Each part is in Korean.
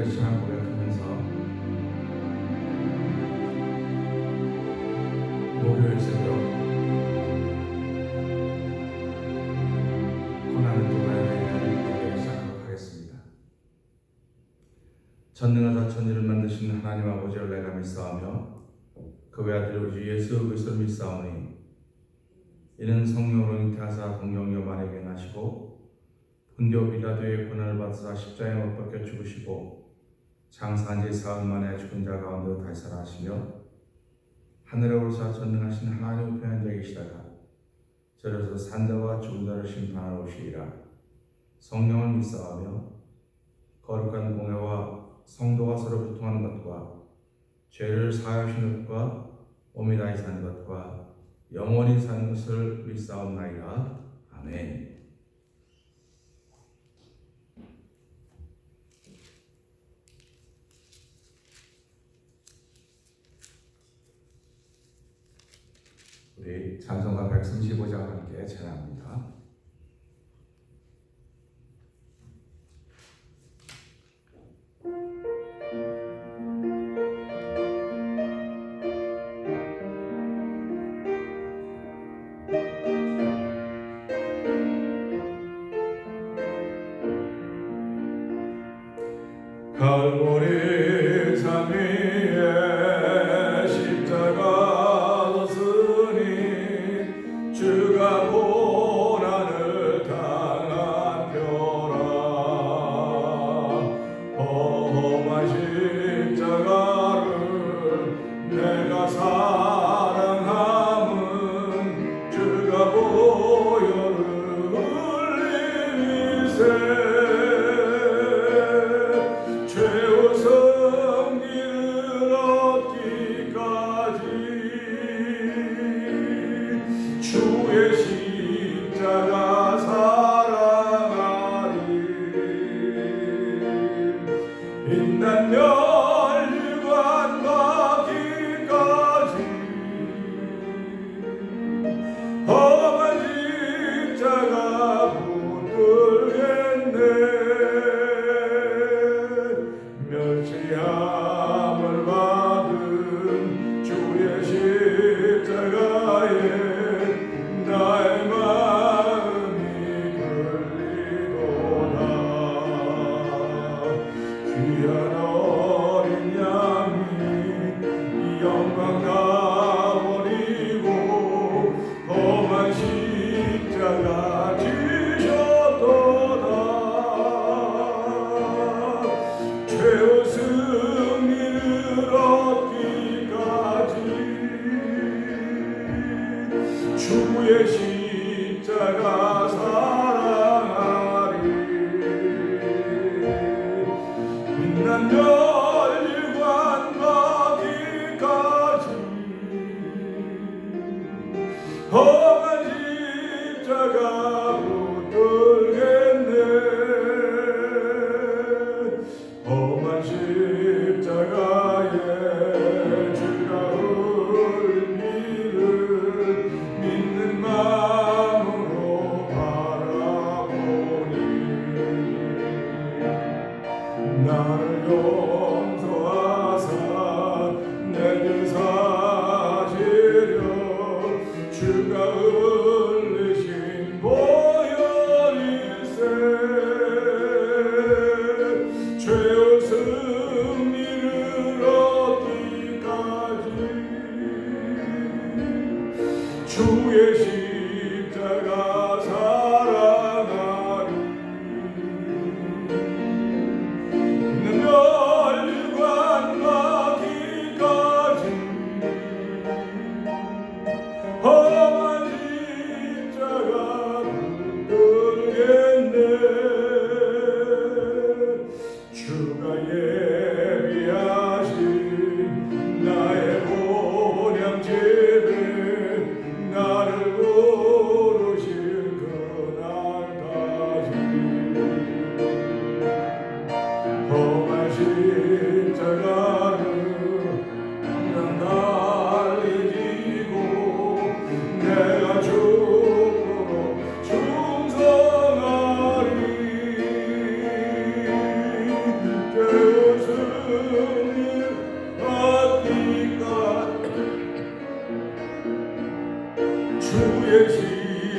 은혜를 시간 고백하면서 목요일 새벽 고난을 도와내는 예배를 시작하도록 하겠습니다. 전능하사 천지를 만드신 하나님 아버지를 내가 믿사오며 그 외아들 우리 예수 그리스도를 믿사오니 이는 성령으로 잉태하사 동정녀 마리아에게 나시고 본디오 빌라도의 고난을 받으사 십자가에 못 박혀 죽으시고 장사한 지 사흘 만에 죽은 자 가운데로 다시 살아나시며 하늘에 오르사 전능하신 하나님 우편에 앉아 계시다가 저려서 산자와 죽은 자를 심판하러 오시리라. 성령을 믿사오며 거룩한 공회와 성도가 서로 교통하는 것과 죄를 사하시는 것과 몸이 다시 사는 것과 영원히 사는 것을 믿사옵나이다. 아멘. 우리 찬송가 135장 함께 찬양합니다. 갈보리 산 위에 십자가 졌으니 주가 고난을 당한 표라. 험한 십자가를 내가 사랑함은 주가 보혈을 흘리미세 주의 십자가 사랑하리. 인난 멸류관 받기까지 험한 십자가 붙들겠네. 멸시함을 받은 주의 십자가에 나의 마음이 끌리도다. 귀한 어린 양이 영광 다 버리고 험한 십자가 지셨도다. 죄의 승리를 얻기까지 주의 십자가 사랑하리. 빛난 멸류관 받기까지 험한 십자가 붙들겠네. 험한 십자가에 주가 흘린 피를 믿는 마음으로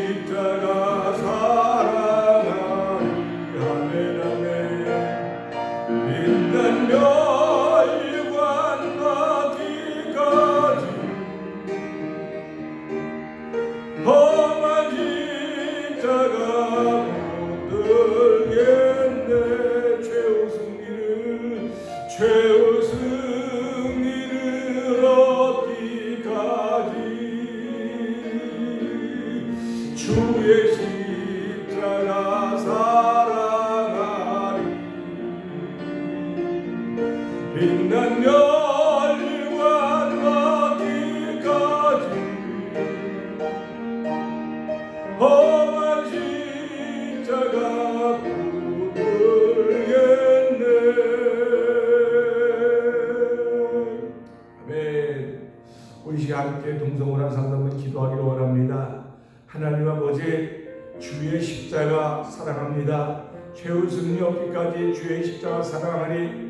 십자가 사랑하리. 아멘 아멘. 빛난 멸관 받기까지 험한 십자가 못 들겠네. 최후 승리를 얻기까지 주의 십자가 사랑하리. 빛난 멸관 받기까지 험한 십자가 붙들겠네. 아멘. 우리 시간 함께 동성으로 한 상담을 기도하기를 원합니다. 하나님 아버지, 주의 십자가 사랑합니다. 최후 승리 얻기까지 주의 십자가 사랑하니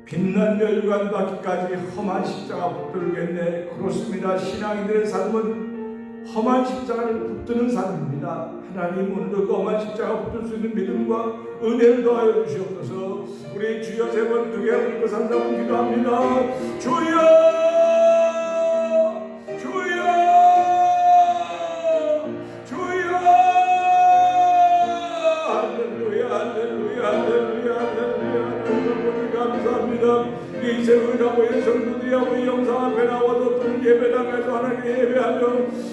빛난 멸관 받기까지 험한 십자가 붙들겠네. 그렇습니다. 신앙인들의 삶은 험한 십자가를 붙드는 삶입니다. 하나님, 오늘도 그 험한 십자가 붙들 수 있는 믿음과 은혜를 더하여 주시옵소서. 우리 주여 세 번 크게 부르고 삼삼 기도합니다. 주여 이 새로운 아버지 성도들이 아버지 영상 앞에 나와서 또는 예배당에서 하나님 예배하며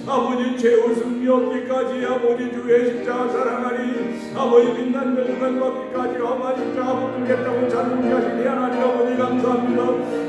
아버지 최후 승리 얻기까지 아버지 주의 십자가 사랑하니 아버지 빛난 멸관 받기까지 험한 십자가 붙들겠다고 찬송하시니 하나님 아버지 감사합니다.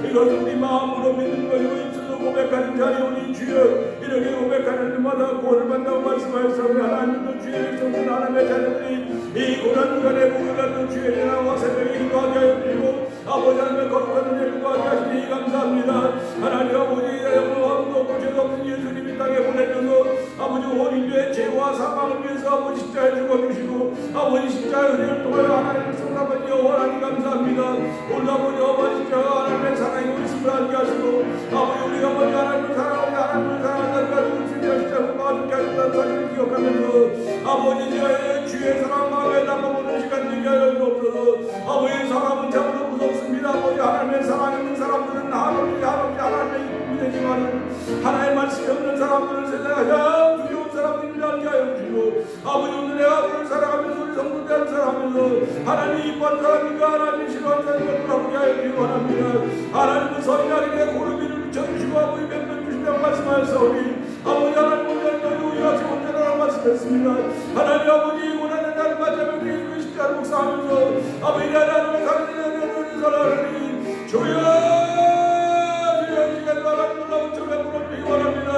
이것은 우리 마음으로 믿는 것이고 입술로 고백하는 자리오니 주여 이렇게 고백하는 일마다 구원을 받는다고 말씀하셨사오니 하나님도 주의 백성들 하나님의 자녀들이 이 고난 주간에 목요일날도 주의 전화와 새벽에 기도하게 하여 주시고 아버지 하나님의 거룩한 은혜를 구하게 하시니 감사합니다. 하나님 아버지 아무도 없고 죄도 없는 예수님이 땅에 보내셔서 아버지 온 인류의 죄와 사망을 위해서 아버지 십자가에 죽어주시고 아버지 십자가의 은혜를 통하여 하나님을 성납하니 여호와하니 감사합니다. 오늘 아버지 험한 십자가 하나님의 사랑이 우리 심을 알게 하시고 아버지 우리가 먼저 하나님을 사랑하고 하나님을 사랑하는 가지고 주님의 십자가를 막아주게 하셨다는 사실을 기억하면서 아버지 주의 사랑 마음에 담아보는 시간 되게 하여 주옵소서. 아버지 사람은 참으로 무섭습니다. 아버지 하나님의 사랑 있는 사람들은 하나님의 이쁨이 되지만 하나님의 말씀이 없는 사람들은 세상에 가장 두려운 사람들이 알게 하여 주시고 아버지 오늘 내가 하나님을 사랑하면서 우리 성도들을 사랑하면서 하나님이 이뻐하는 사람인가 하나님이 싫어하는 사람인가 돌아보게 하여 주시기 원합니다. 하나님은 서인하게 고르비를 붙여주시고 아버지 몇몇 주신다고 말씀하셨사오니 아버지 하나님 온전히 우리가 온전하라고 말씀했습니다. 하나님 아버지 원하는 나를 맞자며 우리 십자가를 묵상하면서 아버지 하나님의 사랑을 살아가니 주여 시간도 하나님 놀라운 정말 부르기 원합니다.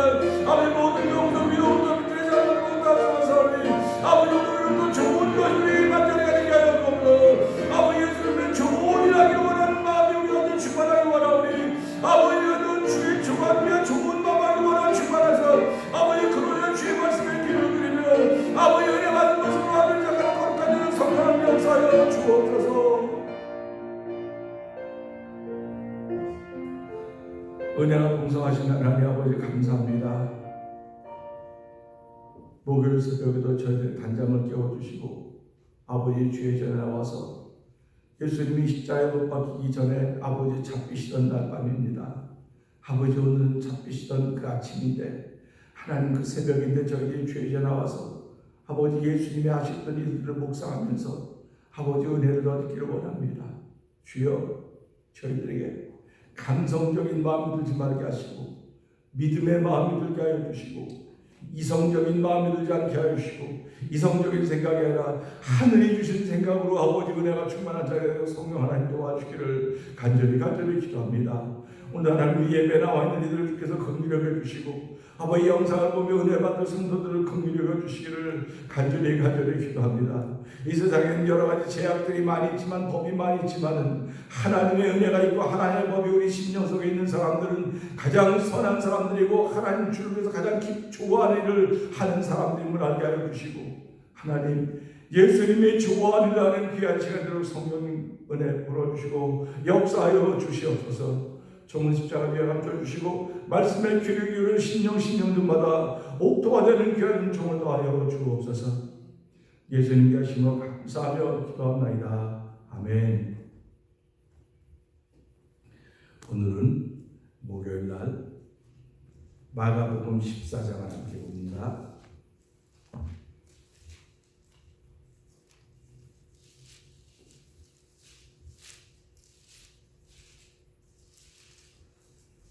아버지 모든 용서 위로부터 밑에 사랑을 못하소서니 아버지 오늘은 또 좋은 것을 만들어야 되게 하여 주옵소서. 아버지 예수님의 좋은 일하기 원하는 마음이 우리가 또 충만하기 원하오니 아버지가 또 주의 주관과 좋은 마음을 원하는 충만해서 아버지 그러한 주의 말씀에 귀를 기울이며 아버지 은혜 받은 것으로 하늘 작가는 거룩한 성령을 역사하여 주옵소서. 은혜가 풍성하신 하나님 아버지 감사합니다. 목요일 새벽에도 저희들 단잠을 깨워주시고 아버지 주의 전에 나와서 예수님이 십자가에 못 박히기 전에 아버지 잡히시던 날 밤입니다. 아버지 오늘은 잡히시던 그 아침인데 하나님 그 새벽인데 저희들이 주의 전에 나와서 아버지 예수님이 하셨던 일들을 묵상하면서 아버지 은혜를 얻기를 원합니다. 주여 저희들에게 감성적인 마음이 들지 말게 하시고 믿음의 마음이 들게 하여 주시고 이성적인 마음이 들지 않게 하여 주시고 이성적인 생각이 아니라 하늘이 주신 생각으로 아버지 은혜가 충만한 자리에 성령 하나님 도와주기를 간절히 기도합니다. 오늘 하나님 예배 나와 있는 이들을 주께서 긍휼히 주시고 아버지 영상을 보며 은혜 받을 성도들을 긍휼히 주시기를 간절히 기도합니다. 이 세상에는 여러 가지 제약들이 많이 있지만 법이 많이 있지만은 하나님의 은혜가 있고 하나님의 법이 우리 심령 속에 있는 사람들은 가장 선한 사람들이고 하나님 주를 위해서 가장 좋아하는 일을 하는 사람들임을 알게 하여 주시고 하나님 예수님의 좋아하는 일을 하는 귀한 시간대로 성령 은혜 불어주시고 역사하여 주시옵소서. 정문 십자가 위에 감춰 주시고 말씀의 귀를 기울여 신령마다 옥토가 되는 귀한 종을 더하여 주옵소서. 예수님께 하심을 감사하며 기도합나이다. 아멘. 오늘은 목요일날 마가복음 14장을 함께 봅니다.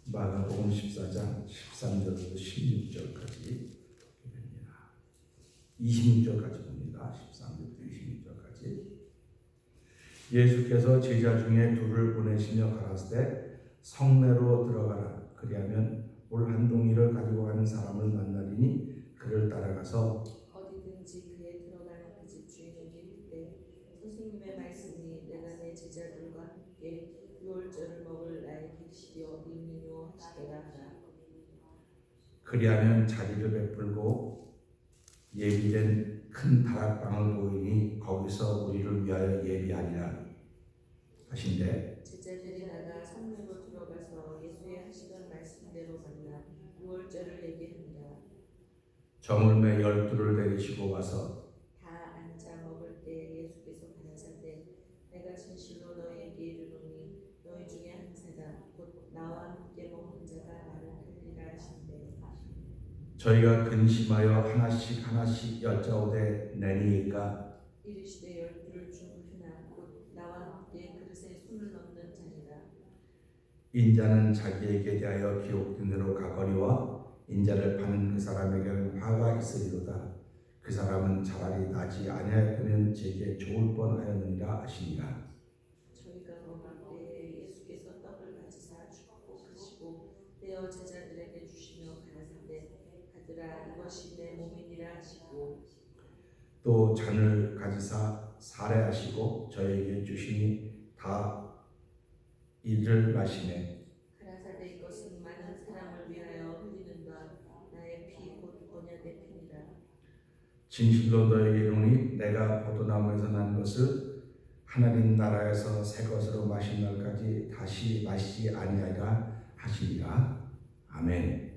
마가복음 14장 13절부터 16절까지 26절까지 봅니다. 13절부터 26절까지. 예수께서 제자 중에 둘을 보내시며 가라사대 성내로 들어가라. 그리하면 물 한 동이를 가지고 가는 사람을 만나리니 그를 따라가서 어디든지 그에 들어가는 그 집 주인에게 이르되 선생님의 말씀이 내가 내 제자들과 함께 유월절을 먹을 나의 객실이여 이니요 하시더라 하라. 그리하면 자리를 베풀고 예비된 큰 다락방을 보이니 거기서 우리를 위하여 예비하리라 하신대. 제자들이 나가 성내로 들어가서 예수의 하시던 말씀대로 만나 유월절을 얘기한다. 저물매 12를 내리시고 와서 다 앉아 먹을 때 예수께서 가라사대 내가 진실로 너희에게 이르노니 너희 중에 한 사람 곧 나와 함께 먹는 자가 나를 살리라 하신대. 저희가 근심하여 하나씩 여짜오되 내니이까 이르시되 열두를 중 하나 곧 나와 함께 그릇에 손을 넣는 자니라. 인자는 자기에게 대하여 기록된 대로 가거니와 인자를 파는 그 사람에게는 화가 있으리로다. 그 사람은 차라리 나지 아니하였으면 제게 좋을 뻔하였느니라 하시니라. 저희가 먹을 때에 예수께서 떡을 가지사 주시고 떼어 제자들에게 주시며 가라사대 가들아 이것이 내 몸이니라 하시고 또 잔을 가지사 살해하시고 저에게 주시니 다 이를 마시매. 가라사대 이것은 많은 사람을 위하여 흘리는 바 나의 피 곧 언약의 피니라. 진실로 너에게 이르노니 내가 포도나무에서 난 것을 하나님 나라에서 새 것으로 마신 날까지 다시 마시지 아니하리라 하시니라. 아멘.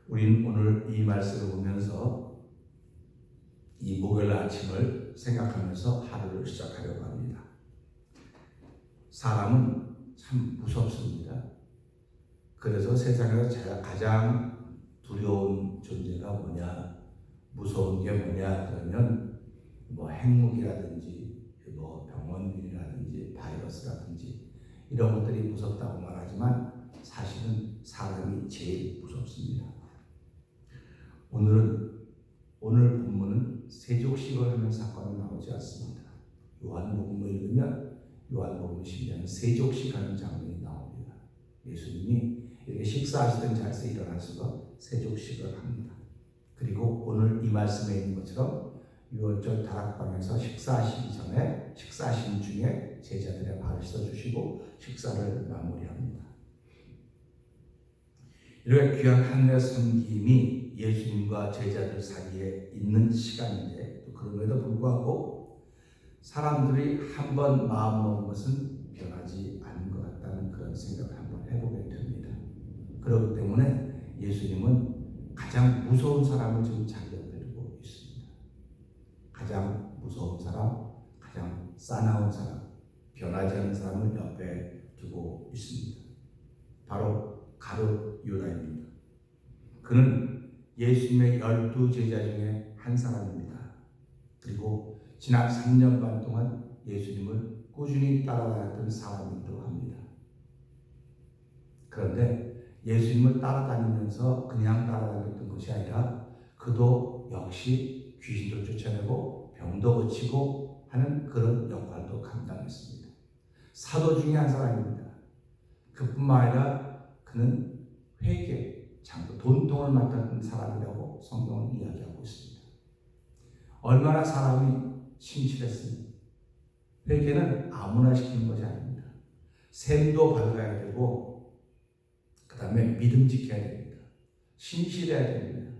우린 오늘 이 말씀을 보면서 이 목요일 아침을 생각하면서 하루를 시작하려고 합니다. 사람은 참 무섭습니다. 그래서 세상에서 가장 두려운 존재가 뭐냐, 무서운 게 뭐냐 그러면 뭐 핵무기라든지 뭐 병원이라든지 바이러스라든지 이런 것들이 무섭다고 말하지만 사실은 사람이 제일 무섭습니다. 오늘 본문은 세족식을 하는 사건은 나오지 않습니다. 요한복음을 읽으면 요한복음 10장 세족식 하는 장면이 나옵니다. 예수님이 이렇게 식사하시던 자리에서 일어나셔서 세족식을 합니다. 그리고 오늘 이 말씀에 있는 것처럼 유월절 다락방에서 식사하신 중에 제자들의 발을 씻어주시고 식사를 마무리합니다. 이렇게 귀한 하늘의 섬김이 예수님과 제자들 사이에 있는 시간인데 또 그럼에도 불구하고 사람들이 한번 마음먹은 것은 변하지 않는 것 같다는 그런 생각을 한번 해보게 됩니다. 그렇기 때문에 예수님은 가장 무서운 사람을 지금 자기 옆에 두고 있습니다. 가장 무서운 사람, 가장 싸나운 사람, 변하지 않는 사람을 옆에 두고 있습니다. 바로 가룟 유다입니다. 그는 예수님의 12제자 중에 한 사람입니다. 그리고 지난 3년 반 동안 예수님을 꾸준히 따라다녔던 사람이기도 합니다. 그런데 예수님을 따라다니면서 그냥 따라다녔던 것이 아니라 그도 역시 귀신도 쫓아내고 병도 고치고 하는 그런 역할도 감당했습니다. 사도 중에 한 사람입니다. 그뿐만 아니라 그는 회계, 장부, 돈통을 맡았던 사람이라고 성경은 이야기하고 있습니다. 얼마나 사람이 신실했습니다. 회계는 아무나 시키는 것이 아닙니다. 셈도 밝아야 되고 그 다음에 믿음 지켜야 됩니다. 신실해야 됩니다.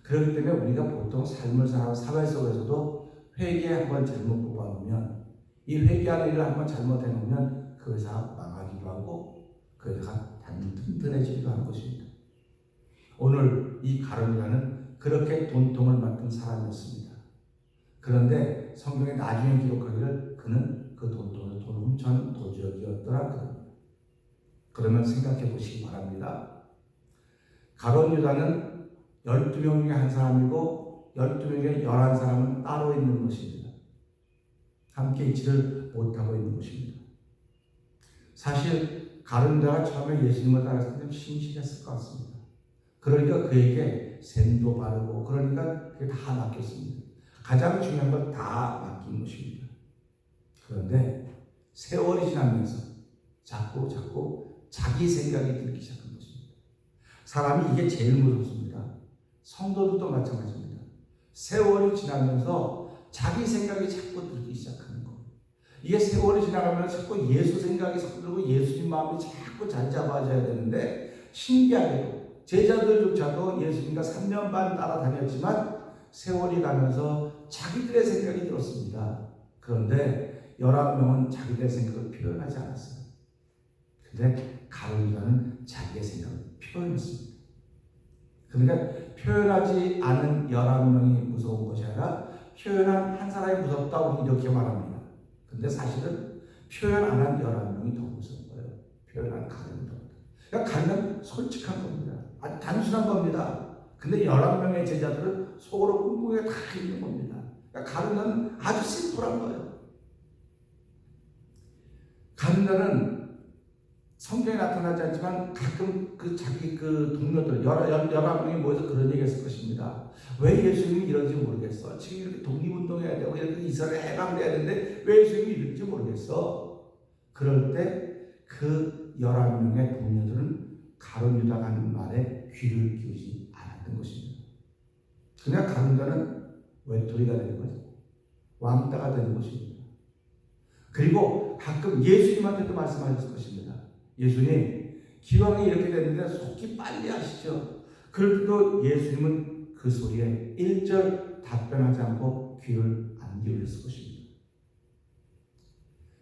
그렇기 때문에 우리가 보통 삶을 살아가는 사회 속에서도 회계 한번 잘못 뽑아놓으면 이 회계하는 일을 한번 잘못해놓으면 그 회사가 망하기도 하고 그가 든든해지기도 하는 것입니다. 오늘 이 가룟유다는 그렇게 돈통을 맡은 사람이었습니다. 그런데 성경에 나중에 기록하기를 그는 그 돈통을 훔쳐온 도적이었더라 그럽니다. 그러면 생각해 보시기 바랍니다. 가룟유다는 12명 중에 한 사람이고 12명 중에 11사람은 따로 있는 것입니다. 함께 있지를 못하고 있는 것입니다. 사실 가룟유다가 처음에 예수님을 따랐을 때 좀 심심했을 것 같습니다. 그러니까 그에게 셈도 바르고 그러니까 그게 다 맡겼습니다. 가장 중요한 걸 다 맡긴 것입니다. 그런데 세월이 지나면서 자꾸 자기 생각이 들기 시작한 것입니다. 사람이 이게 제일 무섭습니다. 성도들도 마찬가지입니다. 세월이 지나면서 자기 생각이 자꾸 들기 시작하는 거. 이게 세월이 지나가면서 자꾸 예수 생각이 자꾸 들고 예수님 마음이 자꾸 잘 잡아져야 되는데 신기하게도 제자들조차도 예수님과 3년 반 따라다녔지만 세월이 가면서 자기들의 생각이 들었습니다. 그런데 11명은 자기들의 생각을 표현하지 않았어요. 근데 가룟유다는 자기의 생각을 표현했습니다. 그러니까 표현하지 않은 11명이 무서운 것이 아니라 표현한 한 사람이 무섭다 우리 이렇게 말합니다. 근데 사실은 표현 안 한 11명이 더 무서운 거예요. 표현한 가룟유다보다. 그러니까 가룟유다는 솔직한 겁니다. 아주 단순한 겁니다. 근데 11명의 제자들은 속으로 꿍꿍이가 다 있는 겁니다. 그러니까 가룟유다는 아주 심플한 거예요. 가룟유다는 성경에 나타나지 않지만 가끔 자기 동료들 11명이 모여서 그런 얘기 했을 것입니다. 왜 예수님이 이런지 모르겠어. 지금 이렇게 독립운동해야 되고 이렇게 이스라엘 해방돼야 되는데 왜 예수님이 이런지 모르겠어. 그럴 때 그 11명의 동료들은 가룟유다가 하는 말에 귀를 기울이지 않았던 것입니다. 그냥 가룟유다는 외톨이가 되는 거죠. 왕따가 되는 것입니다. 그리고 가끔 예수님한테도 말씀하셨을 것입니다. 예수님, 기왕이 이렇게 됐는데 속히 빨리 하시죠. 그럴 때도 예수님은 그 소리에 1절 답변하지 않고 귀를 안 기울였을 것입니다.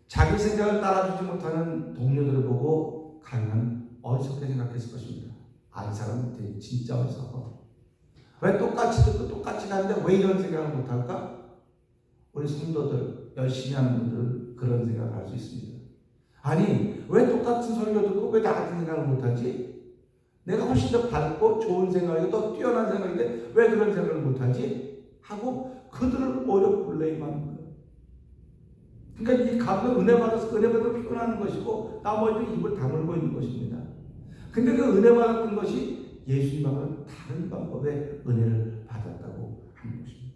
자기 생각을 따라주지 못하는 동료들을 보고 가룟유다는 어리석게 생각했을 것입니다. 아, 이 사람은 진짜 어리석어. 왜 똑같이 듣고 똑같이 가는데 왜 이런 생각을 못할까? 우리 성도들, 열심히 하는 분들은 그런 생각을 할 수 있습니다. 아니, 왜 똑같은 소리를 듣고 왜 나 같은 생각을 못하지? 내가 훨씬 더 밝고 좋은 생각이고 더 뛰어난 생각인데 왜 그런 생각을 못하지? 하고 그들을 오히려 블레임하는 거예요. 그러니까 이 가룟유다는 은혜 받아서 은혜 받아서 피곤하는 것이고 나머지는 입을 다물고 있는 것입니다. 근데 그 은혜 받았던 것이 예수님하고는 다른 방법의 은혜를 받았다고 하는 것입니다.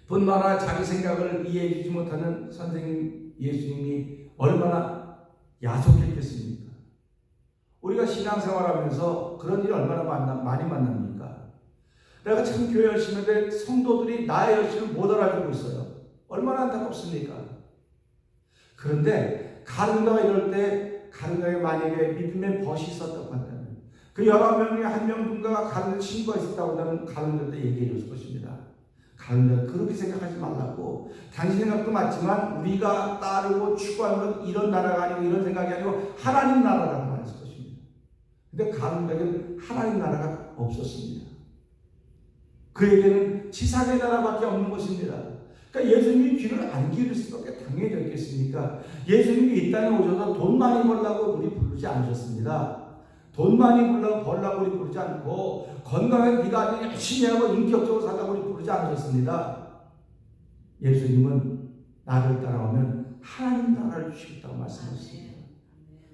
뿐만 아니라 자기 생각을 이해해 주지 못하는 선생님 예수님이 얼마나 야속했겠습니까? 우리가 신앙생활하면서 그런 일이 얼마나 많이 만납니까? 내가 참 교회 열심히 하는데 성도들이 나의 열심을 못 알아주고 있어요. 얼마나 안타깝습니까? 그런데 가룟유다가 이럴 때 가룟유다에 만약에 믿음의 벗이 있었다고 한다면 그 11명 중에 한 명 누군가가 가룟유다 친구가 있었다고 한다면 가룟유다한테 얘기해 줬을 것입니다. 가룟유다 그렇게 생각하지 말라고. 당신 생각도 맞지만 우리가 따르고 추구하는 건 이런 나라가 아니고 이런 생각이 아니고 하나님 나라라고 말했을 것입니다. 근데 가룟유다에는 하나님 나라가 없었습니다. 그에게는 지상의 나라밖에 없는 것입니다. 그러니까 예수님이 귀를 안 기울일 수밖에 당연히 됐겠습니까? 예수님이 이 땅에 오셔서 돈 많이 벌라고 우리 부르지 않으셨습니다. 돈 많이 벌라고 우리 부르지 않고 건강하게 네가 아주 열심히 하고 인격적으로 살라고 우리 부르지 않으셨습니다. 예수님은 나를 따라오면 하나님 나라를 주시겠다고 말씀하셨습니다.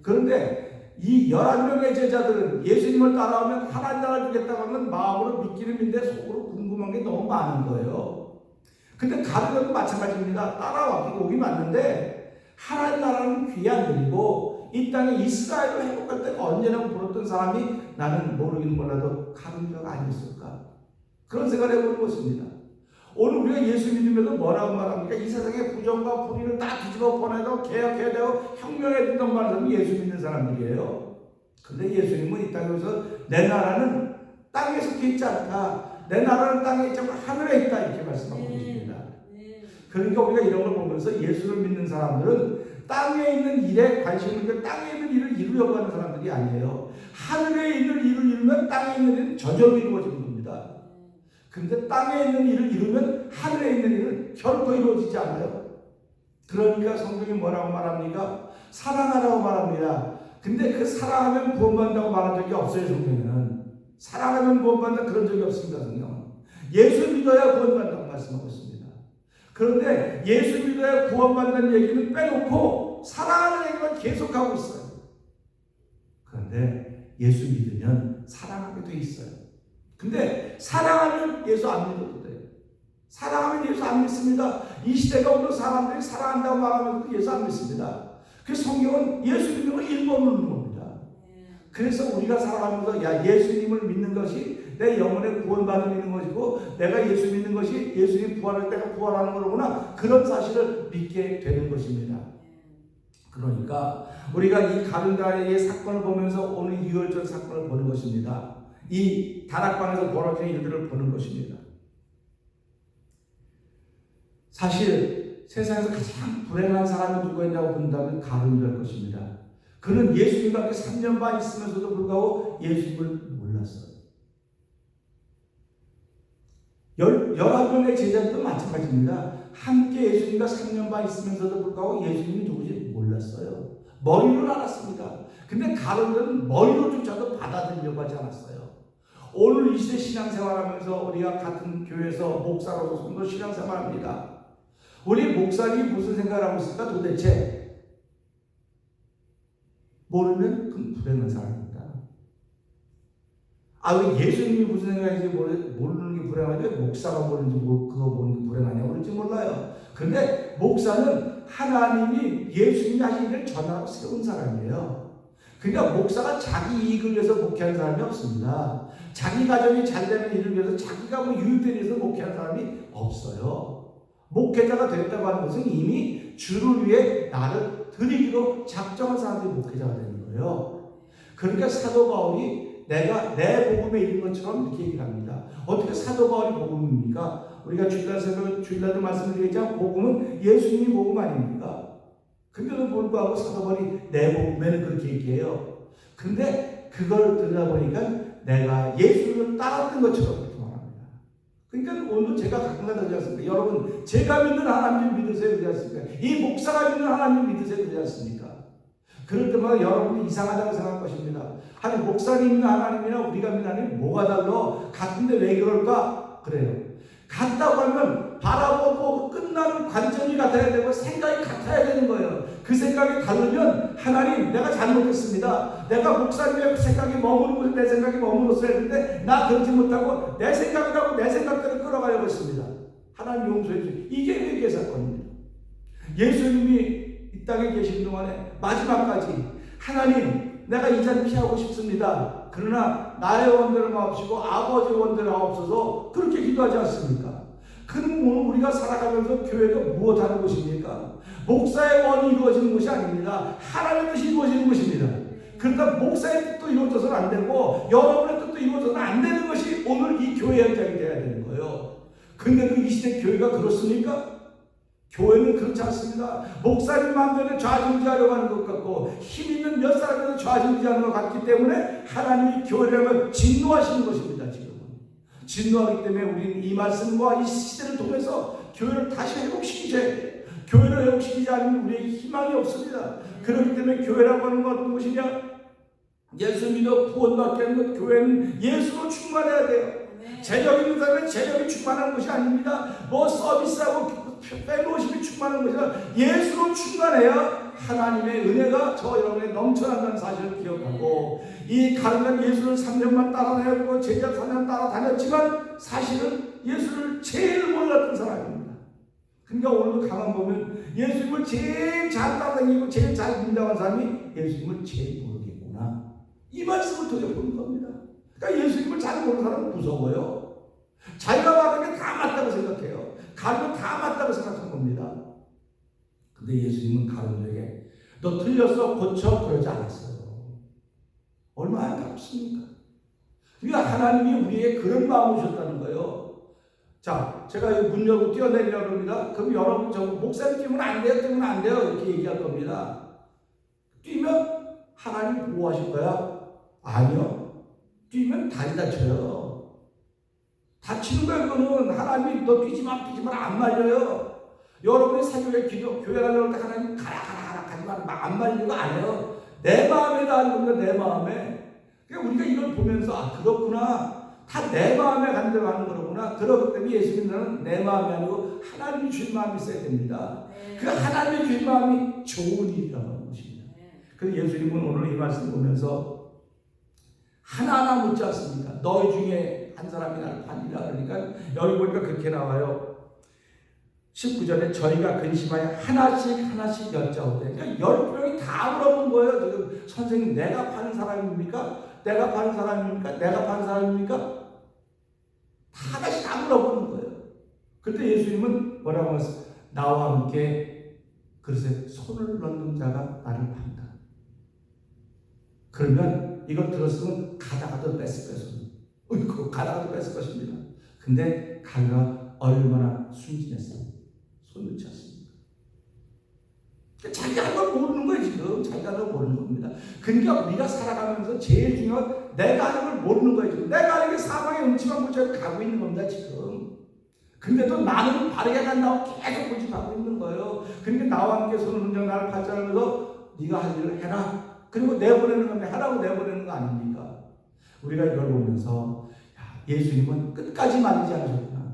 그런데 이 11명의 제자들은 예수님을 따라오면 하나님 나라를 주겠다고 하는 마음으로 믿기는 믿는데 속으로 궁금한 게 너무 많은 거예요. 근데 가룟유다도 마찬가지입니다. 따라와기고 오기 맞는데 하나님 나라는 귀에 안 들리고 이 땅에 이스라엘을 회복할 때가 언제나 물었던 사람이 나는 모르긴 몰라도 가룟유다가 아니었을까? 그런 생각을 해보는 것입니다. 오늘 우리가 예수 믿으면서 뭐라고 말합니까? 이 세상의 부정과 불의를 다 뒤집어 보내고 개혁해야 되고 혁명해야 된다고 말하는 사람이 예수 믿는 사람들이에요. 근데 예수님은 이 땅에 오셔서 내 나라는 땅에 속해 있지 않다. 내 나라는 땅에 있지 않고 하늘에 있다. 이렇게 말씀하고 계십니다. 그러니까 우리가 이런 걸 보면서 예수를 믿는 사람들은 땅에 있는 일에 관심 있는 게 땅에 있는 일을 이루려고 하는 사람들이 아니에요. 하늘에 있는 일을 이루면 땅에 있는 일은 저절로 이루어지는 겁니다. 근데 땅에 있는 일을 이루면 하늘에 있는 일은 결코 이루어지지 않아요. 그러니까 성경이 뭐라고 말합니까? 사랑하라고 말합니다. 근데 그 사랑하면 구원받는다고 말한 적이 없어요. 성경에는 사랑하면 구원받는다 그런 적이 없습니다. 성경은 예수 믿어야 구원받는다고 말씀하고 있습니다. 그런데 예수 믿어야 구원받는다는 얘기는 빼놓고 사랑하는 얘기만 계속하고 있어요. 그런데 예수 믿으면 사랑하게 돼 있어요. 근데 사랑하면 예수 안 믿어도 돼요. 사랑하면 예수 안 믿습니다. 이 시대가 오늘 사람들이 사랑한다고 말하면서 예수 안 믿습니다. 그 성경은 예수 믿는 걸 일본으로 넣는 겁니다. 그래서 우리가 살아가면서 야 예수님을 믿는 것이 내 영혼의 구원받는 믿는 것이고 내가 예수 믿는 것이 예수님 부활할 때가 부활하는 거구나 그런 사실을 믿게 되는 것입니다. 그러니까 우리가 이 가룟다리의 사건을 보면서 오늘 유월절 사건을 보는 것입니다. 이 다락방에서 벌어진 일들을 보는 것입니다. 사실 세상에서 가장 불행한 사람이 누구였냐고 본다면 가룟유다일 것입니다. 그는 예수님과 함께 3년 반 있으면서도 불구하고 예수님을 몰랐어요. 11명의 제자들도 마찬가지입니다. 함께 예수님과 3년 반 있으면서도 불구하고 예수님이 누구지 몰랐어요. 머리로 알았습니다. 근데 가룟유다는 머리로조차도 받아들이려고 하지 않았어요. 오늘 이 시대 신앙생활하면서 우리가 같은 교회에서 목사로서 손도 신앙생활합니다. 우리 목사님이 무슨 생각을 하고 있을까 도대체? 모르면 그건 불행한 사람입니다. 왜 예수님이 무슨 생각인지 모르는 게 불행하냐? 목사가 모르는지 그거 보는 게 불행하냐고 그런지 몰라요. 근데 목사는 하나님이 예수님이 하신 일을 전하고 세운 사람이에요. 그러니까 목사가 자기 이익을 위해서 목회하는 사람이 없습니다. 자기 가정이 잘 되는 일을 위해서 자기가 유익되기 위해서 목회하는 사람이 없어요. 목회자가 됐다고 하는 것은 이미 주를 위해 나를 드리기로 작정한 사람들이 목회자가 되는 거예요. 그러니까 사도 바울이 내가 내 복음에 이른 것처럼 이렇게 얘기를 합니다. 어떻게 사도 바울이 복음입니까? 우리가 주일날도 말씀드리겠지만 복음은 예수님이 복음 아닙니까? 근데도 불구하고 사도 바울이 내 복음에는 그렇게 얘기해요. 근데 그걸 들으다 보니까 내가 예수를 따랐던 것처럼 그렇게 말합니다. 그러니까 오늘 제가 가끔가다 그러지 않습니까? 여러분 제가 믿는 하나님 믿으세요 그러지 않습니까? 이 목사가 믿는 하나님 믿으세요 그러지 않습니까? 그럴 때마다 여러분이 이상하다고 생각할 것입니다. 아니 목사님 믿는 하나님이나 우리가 믿는 하나님 뭐가 달라? 같은데 왜 그럴까? 그래요. 같다고 하면 바라보고 끝나는 관점이 같아야 되고 생각이 같아야 되는 거예요. 그 생각이 다르면 하나님 내가 잘못했습니다. 내가 목사님의 생각이 머무는 곳에 내 생각이 머물렀어야 했는데 나 그러지 못하고 내 생각이라고 내 생각대로 끌어가려고 했습니다. 하나님 용서해 주세요. 이게 회개 사건입니다. 예수님이 이 땅에 계신 동안에 마지막까지 하나님 내가 이 자를 피하고 싶습니다. 그러나 나의 원대로 마옵시고 아버지의 원대로 하옵소서 그렇게 기도하지 않습니까? 그럼 우리가 살아가면서 교회가 무엇하는 것입니까? 목사의 원이 이루어지는 것이 아닙니다. 하나님의 뜻이 이루어지는 것입니다. 그러니까 목사의 뜻도 이루어져서는 안 되고 여러분의 뜻도 이루어져서는 안 되는 것이 오늘 이 교회 현장이 되어야 되는 거예요. 근데도 이 시대 교회가 그렇습니까? 교회는 그렇지 않습니다. 목사님 마음대로 좌지우지하려고 하는 것 같고 힘 있는 몇 사람에서 좌지우지하는 것 같기 때문에 하나님이 교회라면 진노하시는 것입니다. 지금은 진노하기 때문에 우리는 이 말씀과 이 시대를 통해서 교회를 다시 회복시키셔야 돼요. 교회를 회복시키지 않으면 우리에게 희망이 없습니다. 그렇기 때문에 교회라고 하는 건 어떤 것이냐? 예수 믿어 구원받게 하는 것. 교회는 예수로 충만해야 돼요. 재력 있는 사람은 재력이 충만한 것이 아닙니다. 뭐 서비스하고 펠로십이 충만한 것이 아니라 예수로 충만해야 하나님의 은혜가 저 여러분에 넘쳐난다는 사실을 기억하고 이 가룟유다는 예수를 3년만 따라다녔고 제자 4년 따라다녔지만 사실은 예수를 제일 몰랐던 사람입니다. 그러니까 오늘도 가만 보면 예수님을 제일 잘 따라다니고 제일 잘 믿는다는 사람이 예수님을 제일 모르겠구나. 이 말씀을 통해 보는 겁니다. 그러니까 예수님을 잘 모르는 사람은 무서워요. 자기가 말하는 게 다 맞다고 생각해요. 가룟유다 다 맞다고 생각한 겁니다. 근데 예수님은 가룟유다에게 너 틀렸어 고쳐 그러지 않았어요. 얼마나 안타깝습니까? 그러니까 하나님이 우리에게 그런 마음을 주셨다는 거예요. 자, 제가 문 열고 뛰어내리려고 합니다. 그럼 여러분 저 목사님 뛰면 안 돼요, 뛰면 안 돼요 이렇게 얘기할 겁니다. 뛰면 하나님 보호하실 거야? 아니요. 뛰면 다리 다쳐요. 다치는 거예요. 그거는 하나님이 너 뛰지 마 안 말려요. 여러분이 사교회 교회 가려고 할 때 하나님 가라 가지 마 안 말리고 안 해요. 내 마음에다 하는 겁니다. 내 마음에. 그러니까 우리가 이걸 보면서 아 그렇구나. 다 내 마음에 간 대로 하는 거구나. 그렇기 때문에 예수님은 내 마음이 아니고 하나님이 주신 마음이 있어야 됩니다. 그 하나님이 주신 마음이 좋은 일이라고 하는 것입니다. 그래서 예수님은 오늘 이 말씀 보면서 하나하나 묻지 않습니까? 너희 중에 한 사람이 나를 반이라 그러니까 여기 보니까 그렇게 나와요. 19절에 저희가 근심하여 하나씩 여짜오되 그러니까 10명이 다 물어본 거예요. 지금 선생님 내가 파는 사람입니까? 내가 파는 사람입니까? 내가 파는 사람입니까? 다 하나씩 다 물어보는 거예요. 그때 예수님은 뭐라고 하셨어요? 나와 함께 그릇에 손을 넣는 자가 나를 판다. 그러면 이걸 들었으면 가다가도 뺐을 거예요. 그거 가다가도 뺐을 것입니다. 근데 가가 얼마나 순진했어요. 손 놓지 않습니다. 자기가 한 걸 모르는 거예요. 지금 자기가 하는 걸 모르는 겁니다. 그러니까 우리가 살아가면서 제일 중요한 내가 하는 걸 모르는 거예요. 지금 내가 하는 게 사방에 음침한 곳에 가고 있는 겁니다. 지금. 근데도 나는 바르게 간다고 계속 고집하고 있는 거예요. 그러니까 나와 함께 손을 흔적 나를 팔자면서 네가 할 일을 해라. 그리고 내보내는 건데 하라고 내보내는 거 아닙니까? 우리가 이걸 보면서 예수님은 끝까지 말리지 않으셨구나.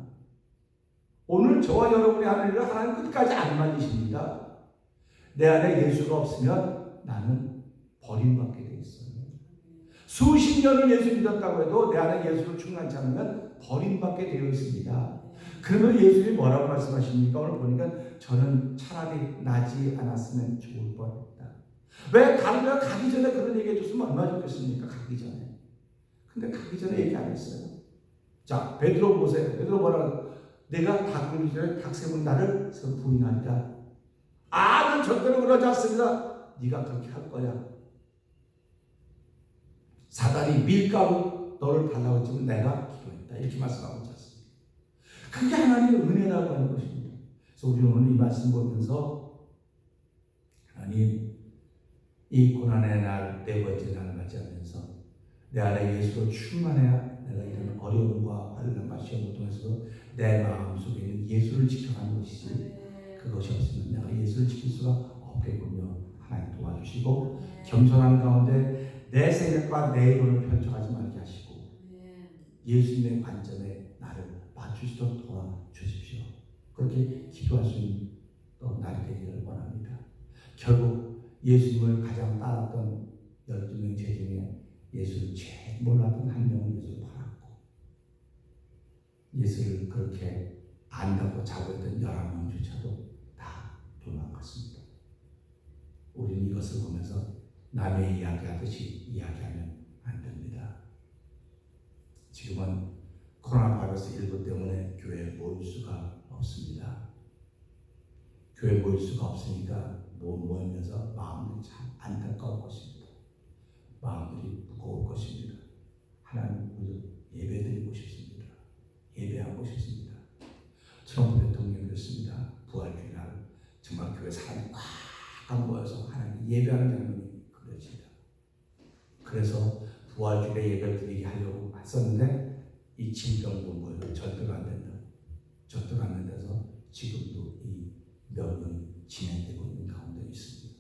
오늘 저와 여러분이 하는 일을 하나님 끝까지 안 말리십니다. 내 안에 예수가 없으면 나는 버림받게 돼 있어요. 수십 년을 예수 믿었다고 해도 내 안에 예수를 충만치 않으면 버림받게 되어 있습니다. 그러면 예수님이 뭐라고 말씀하십니까? 오늘 보니까 저는 차라리 나지 않았으면 좋을 뻔했다. 왜 가기 전에 그런 얘기 해줬으면 얼마나 좋겠습니까? 가기 전에. 근데 가기 전에 얘기 안 했어요. 자, 베드로 보세요. 베드로 뭐라고? 내가 닭 굴기 전에 닭 세분 나를 부인하리라. 난 절대로 그러지 않습니다. 네가 그렇게 할 거야. 사단이 밀가루 너를 달라고 했지만 내가 기도했다. 이렇게 말씀하고 있지 않습니까? 그게 하나님의 은혜라고 하는 것입니다. 그래서 우리는 오늘 이 말씀 보면서 하나님 이 고난의 날, 네 번째 날을 맞이하면서 내 안에 예수로 충만해야 내가 이런 어려움과 환난과 시험을 통해서도 내 마음속에 있는 예수를 지켜가는 것이지 그것이 없으면 내가 예수를 지킬 수가 없겠군요. 하나님 도와주시고 겸손한 가운데 내 생각과 내 이론을 펼쳐가지 말게 하시고 예수님의 관점에 나를 맞추시도록 도와주십시오. 그렇게 기도할 수 있는 또 날이 되기를 원합니다. 결국 예수님을 가장 따랐던 12명 제중에 예수를 제일 몰랐던 한 명은 예수를 팔았고 예수를 그렇게 안다고 자부했던 11명조차도 다 도망갔습니다. 우리는 이것을 보면서 남의 이야기하듯이 이야기하면 안 됩니다. 지금은 코로나 바이러스 19 때문에 교회에 모일 수가 없습니다. 교회에 모일 수가 없으니까 모이면서 마음이 참 안타까울 것입니다. 마음들이 무거울 것입니다. 하나님 우리 예배드리고 싶습니다. 예배하고 싶습니다. 트럼프 대통령이 그랬습니다. 부활주일 날 정말 교회 사람이 꽉 모여서 하나님 예배하는 장면이 그려집니다. 그래서 부활주일에 예배를 드리게 하려고 했었는데 이 질병도 뭐예요? 절대로 안 된다. 절대로 안 된다서 지금도 이 명령이 진행되고 있는 가운데 있습니다.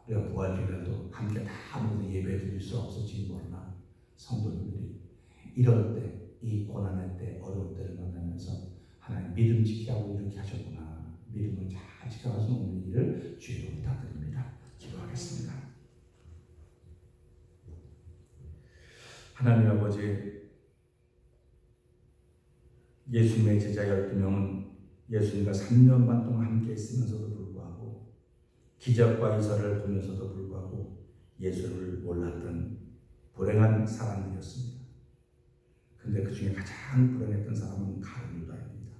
우리가 부활주일에도 함께 다 모여서 예배 드릴 수 없을지 모르나 성도님들이 이럴 때, 이 고난의 때, 어려울 때를 만나면서 하나님 믿음 지키라고 이렇게 하셨구나. 믿음을 잘 지켜갈 수 있는 일을 주의로 부탁드립니다. 기도하겠습니다. 하나님 아버지, 예수님의 제자 12명은 예수님과 3년 반 동안 함께 있으면서도 불구하고 기적과 이사를 보면서도 불구하고 예수를 몰랐던 불행한 사람들이었습니다. 근데 그 중에 가장 불행했던 사람은 가룟 유다입니다.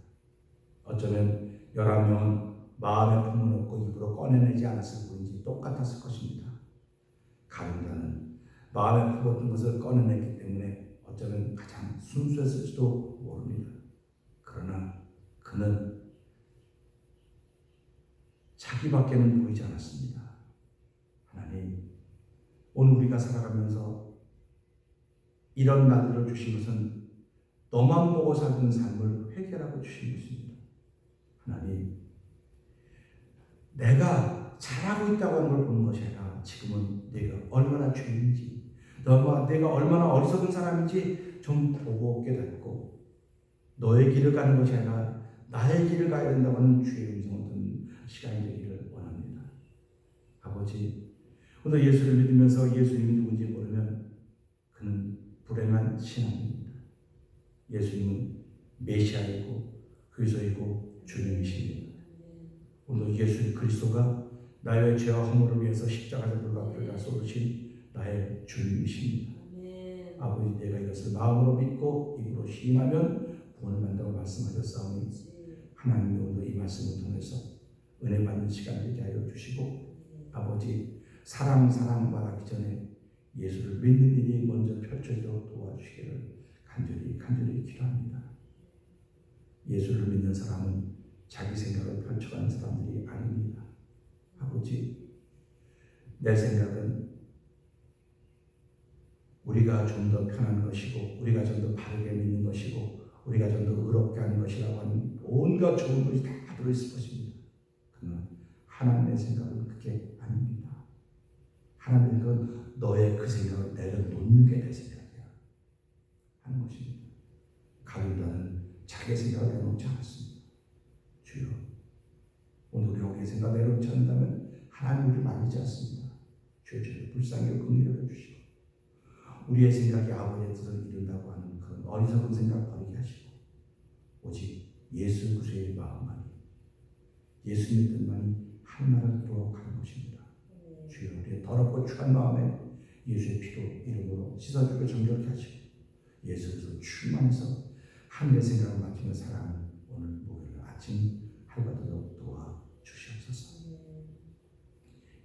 어쩌면 11명은 마음에 품어놓고 입으로 꺼내내지 않았을 뿐이지 똑같았을 것입니다. 가룟 유다는 마음에 품었던 것을 꺼내냈기 때문에 어쩌면 가장 순수했을지도 모릅니다. 그러나 그는 자기밖에는 보이지 않았습니다. 하나님, 오늘 우리가 살아가면서 이런 날들을 주신 것은 너만 보고 살던 삶을 해결하고 주신 것입니다. 하나님, 내가 잘하고 있다고 하는 걸 보는 것이 아니라 지금은 내가 얼마나 죄인지, 내가 얼마나 어리석은 사람인지 좀 보고 깨닫고 너의 길을 가는 것이 아니라 나의 길을 가야 된다고 하는 주의 음성을 듣는 시간이 되기를 원합니다. 아버지, 오늘 예수를 믿으면서 예수님이 누군지 모르면 그는 불행한 신앙입니다. 예수님은 메시아이고 그리스도이고 주님이십니다. 오늘 예수 그리스도가 나의 죄와 허물을 위해서 십자가에 불가피를 쏟으신 나의 주님이십니다. 아버지, 내가 이것을 마음으로 믿고 입으로 시인하면 구원을 받는다고 말씀하셨사오니 하나님이 오늘 이 말씀을 통해서 은혜 받는 시간 되게 하여 주시고, 아버지, 사랑 말하기 전에 예수를 믿는 일이 먼저 펼쳐져 도와주시기를 간절히 기도합니다. 예수를 믿는 사람은 자기 생각을 펼쳐가는 사람들이 아닙니다. 아버지, 내 생각은 우리가 좀 더 편한 것이고, 우리가 좀 더 바르게 믿는 것이고, 우리가 좀 더 의롭게 하는 것이라고 하는 온갖 좋은 것이 다 들어있을 것입니다. 그러나 하나님의 생각은 그게 아닙니다. 하나님의 생각은 너의 그 생각을 내려놓는 게 내 생각이야 하는 것입니다. 가룟다는 자기 생각을 내놓지 않았습니다. 주여, 오늘 우리의 생각 내놓지 않는다면 하나님 우리를 말리지 않습니다. 주여, 저를 불쌍히 긍휼히 여겨주시고 우리의 생각이 아버지의 뜻을 이룬다고 하는 그런 어리석은 생각 버리게 하시고 오직 예수 그리스도의 마음만이, 예수님의 뜻만이 하나를 이루어가는 것입니다. 주여, 우리의 더럽고 추한 마음에 예수의 피로 이름으로 씻어주고 정결케 하시고 예수 그리스도 충만해서 하늘의 생각을 맡기며 살아가는 오늘 목요일 아침 하루가 도와주시옵소서.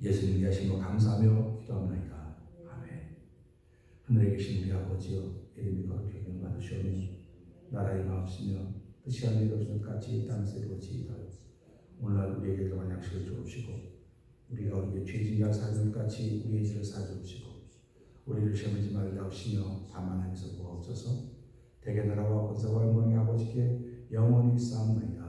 예수님 위하신 거 감사하며 기도합니다. 아멘. 하늘에 계신 우리 아버지여, 이름이 거룩히 여김을 받으시오며 나라의 마옵시며 뜻이 하늘에 이루어진 것 같이 땅에서 이루어지이다. 오늘날 우리에게 일용할 양식을 주옵시고 우리가 우리에게 죄진 자 사하는 것 같이 우리의 죄를 사하옵시고 우리를 시험하지 말라 하시며 다만 하면서 구하옵소서. 대개 나라와 권세와 영광의 아버지께 영원히 쌓옵나이다.